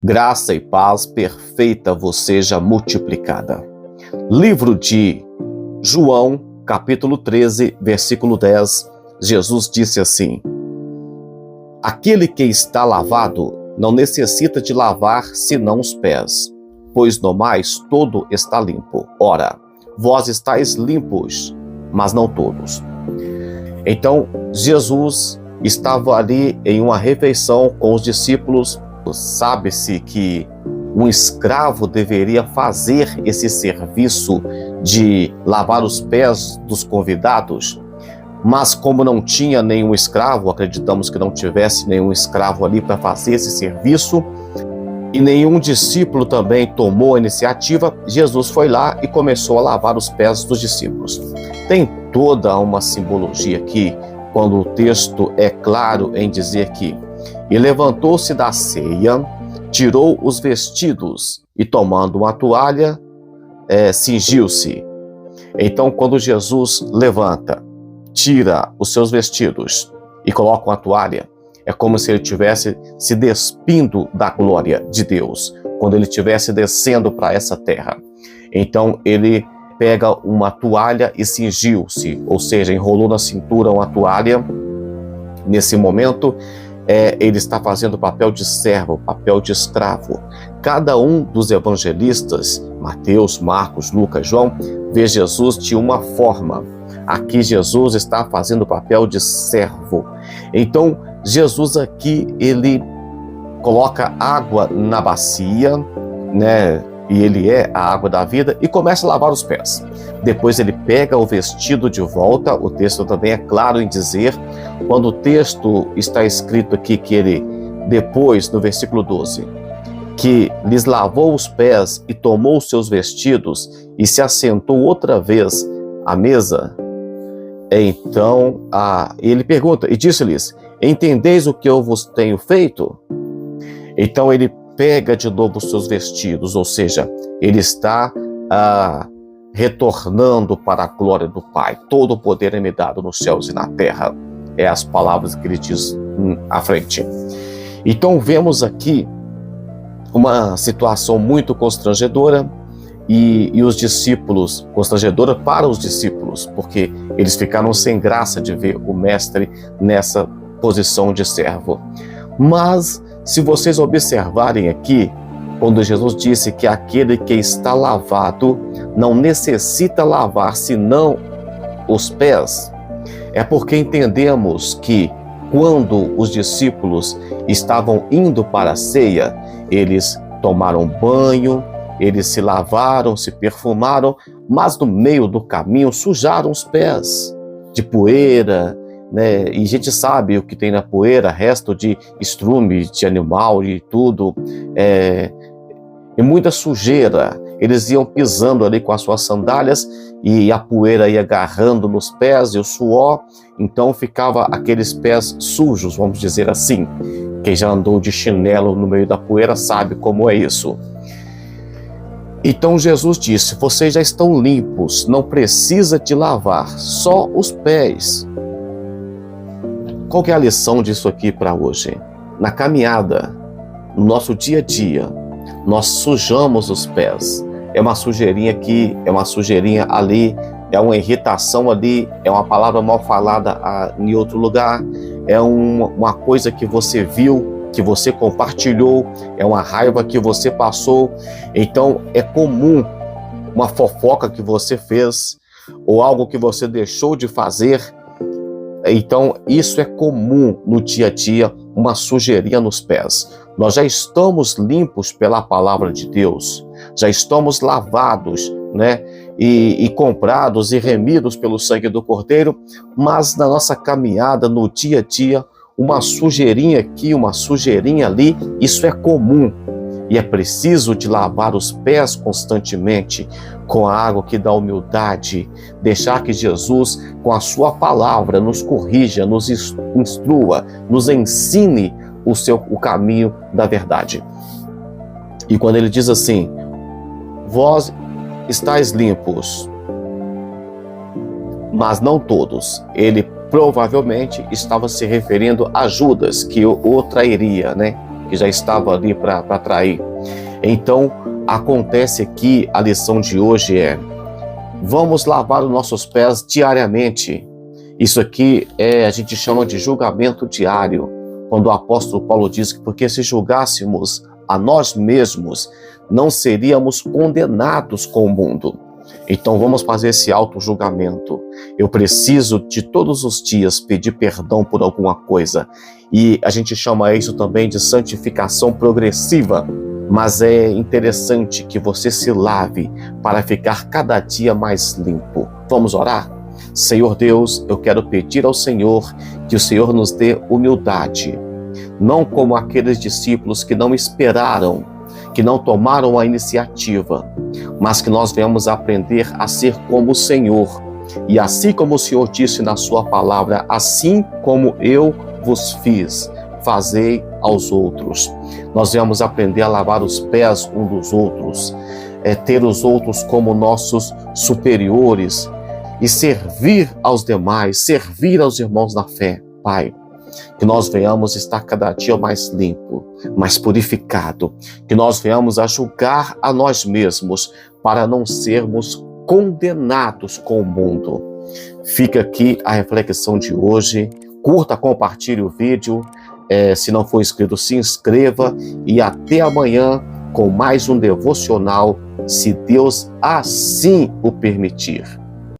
Graça e paz perfeita vos seja multiplicada. Livro de João, capítulo 13, versículo 10, Jesus disse assim: Aquele que está lavado não necessita de lavar senão os pés, pois no mais todo está limpo. Ora, vós estáis limpos, mas não todos. Então, Jesus estava ali em uma refeição com os discípulos. Sabe-se que um escravo deveria fazer esse serviço de lavar os pés dos convidados, mas como não tinha nenhum escravo, acreditamos que não tivesse nenhum escravo ali para fazer esse serviço, e nenhum discípulo também tomou a iniciativa, Jesus foi lá e começou a lavar os pés dos discípulos. Tem toda uma simbologia aqui, quando o texto é claro em dizer que e levantou-se da ceia, tirou os vestidos e tomando uma toalha, cingiu-se. Então, quando Jesus levanta, tira os seus vestidos e coloca uma toalha, é como se ele estivesse se despindo da glória de Deus, quando ele estivesse descendo para essa terra. Então, ele pega uma toalha e cingiu-se, ou seja, enrolou na cintura uma toalha. Nesse momento, ele está fazendo o papel de servo, papel de escravo. Cada um dos evangelistas, Mateus, Marcos, Lucas, João, vê Jesus de uma forma. Aqui Jesus está fazendo o papel de servo. Então, Jesus aqui, ele coloca água na bacia, né? E ele é a água da vida, e começa a lavar os pés. Depois ele pega o vestido de volta. O texto também é claro em dizer, quando o texto está escrito aqui que ele, depois, no versículo 12, que lhes lavou os pés e tomou os seus vestidos e se assentou outra vez à mesa. Então, ele pergunta e disse-lhes: entendeis o que eu vos tenho feito? Então ele pega de novo os seus vestidos, ou seja, ele está retornando para a glória do Pai. Todo o poder é me dado nos céus e na terra. É as palavras que ele diz à frente. Então vemos aqui uma situação muito constrangedora e os discípulos, constrangedora para os discípulos, porque eles ficaram sem graça de ver o mestre nessa posição de servo. Mas se vocês observarem aqui, quando Jesus disse que aquele que está lavado não necessita lavar senão os pés, é porque entendemos que quando os discípulos estavam indo para a ceia, eles tomaram banho, eles se lavaram, se perfumaram, mas no meio do caminho sujaram os pés de poeira, né? E a gente sabe o que tem na poeira, resto de estrume, de animal e tudo, e muita sujeira. Eles iam pisando ali com as suas sandálias e a poeira ia agarrando nos pés e o suor, então ficava aqueles pés sujos, vamos dizer assim. Quem já andou de chinelo no meio da poeira sabe como é isso. Então Jesus disse: vocês já estão limpos, não precisa de lavar, só os pés. Qual que é a lição disso aqui para hoje? Na caminhada, no nosso dia a dia, nós sujamos os pés. É uma sujeirinha aqui, é uma sujeirinha ali, é uma irritação ali, é uma palavra mal falada em outro lugar, é uma coisa que você viu, que você compartilhou, é uma raiva que você passou. Então é comum uma fofoca que você fez ou algo que você deixou de fazer. Então isso é comum no dia a dia, uma sujeirinha nos pés. Nós já estamos limpos pela palavra de Deus, já estamos lavados, né? E comprados e remidos pelo sangue do Cordeiro, mas na nossa caminhada, no dia a dia, uma sujeirinha aqui, uma sujeirinha ali, isso é comum. E é preciso de lavar os pés constantemente com a água que dá humildade, deixar que Jesus, com a sua palavra, nos corrija, nos instrua, nos ensine o caminho da verdade. E quando ele diz assim: vós estáis limpos, mas não todos, ele provavelmente estava se referindo a Judas, que o trairia, né? que já estava ali para trair. Então, acontece aqui, a lição de hoje vamos lavar os nossos pés diariamente. Isso aqui a gente chama de julgamento diário, quando o apóstolo Paulo diz que porque se julgássemos a nós mesmos, não seríamos condenados com o mundo. Então vamos fazer esse auto-julgamento. Eu preciso de todos os dias pedir perdão por alguma coisa. E a gente chama isso também de santificação progressiva. Mas é interessante que você se lave para ficar cada dia mais limpo. Vamos orar? Senhor Deus, eu quero pedir ao Senhor que o Senhor nos dê humildade. Não como aqueles discípulos que não esperaram, que não tomaram a iniciativa, mas que nós venhamos aprender a ser como o Senhor. E assim como o Senhor disse na sua palavra, assim como eu vos fiz, fazei aos outros. Nós venhamos aprender a lavar os pés uns dos outros, ter os outros como nossos superiores e servir aos demais, servir aos irmãos na fé. Pai, que nós venhamos estar cada dia mais limpo, mais purificado, que nós venhamos a julgar a nós mesmos para não sermos condenados com o mundo. Fica aqui a reflexão de hoje. Curta, compartilhe o vídeo. Se não for inscrito, se inscreva. E até amanhã com mais um devocional, se Deus assim o permitir.